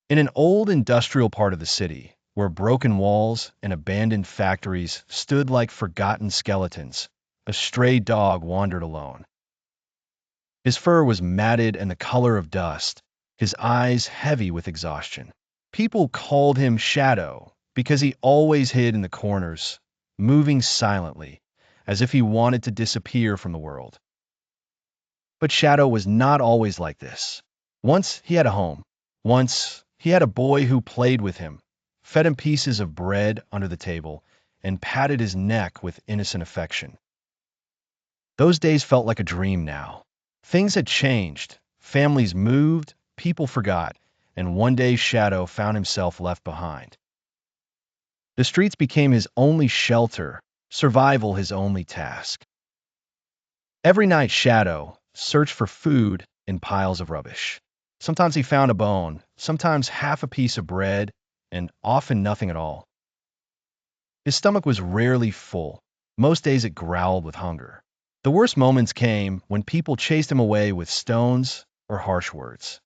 In an old industrial part of the city, where broken walls and abandoned factories stood like forgotten skeletons, a stray dog wandered alone. His fur was matted and the color of dust, his eyes heavy with exhaustion. People called him Shadow because he always hid in the corners, moving silently, as if he wanted to disappear from the world. But Shadow was not always like this. Once he had a home. Once he had a boy who played with him, fed him pieces of bread under the table, and patted his neck with innocent affection. Those days felt like a dream now. Things had changed, families moved, people forgot, and one day Shadow found himself left behind. The streets became his only shelter, survival his only task. Every night Shadow searched for food in piles of rubbish. Sometimes he found a bone, sometimes half a piece of bread, and often nothing at all. His stomach was rarely full. Most days it growled with hunger. The worst moments came when people chased him away with stones or harsh words.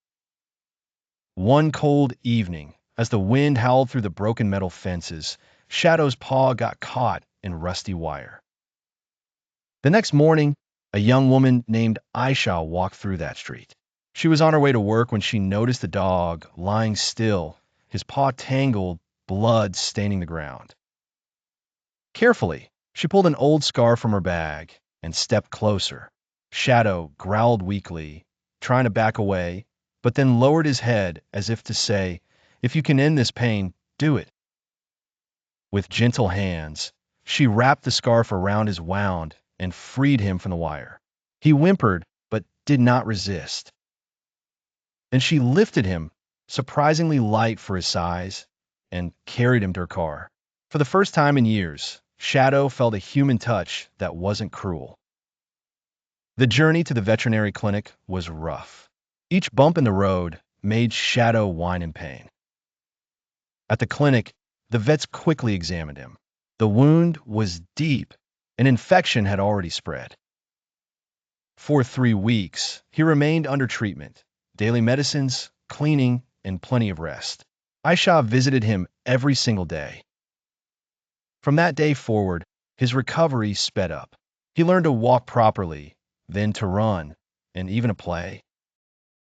One cold evening, as the wind howled through the broken metal fences, Shadow's paw got caught in rusty wire. The next morning, a young woman named Aisha walked through that street. She was on her way to work when she noticed the dog lying still, his paw tangled, blood staining the ground. Carefully, she pulled an old scarf from her bag and stepped closer. Shadow growled weakly, trying to back away, but then lowered his head as if to say, "If you can end this pain, do it." With gentle hands, she wrapped the scarf around his wound and freed him from the wire. He whimpered, but did not resist. Then she lifted him, surprisingly light for his size, and carried him to her car. For the first time in years, Shadow felt a human touch that wasn't cruel. The journey to the veterinary clinic was rough. Each bump in the road made Shadow whine in pain. At the clinic, the vets quickly examined him. The wound was deep. An infection had already spread. For 3 weeks, he remained under treatment, daily medicines, cleaning, and plenty of rest. Aisha visited him every single day. From that day forward, his recovery sped up. He learned to walk properly, then to run, and even to play.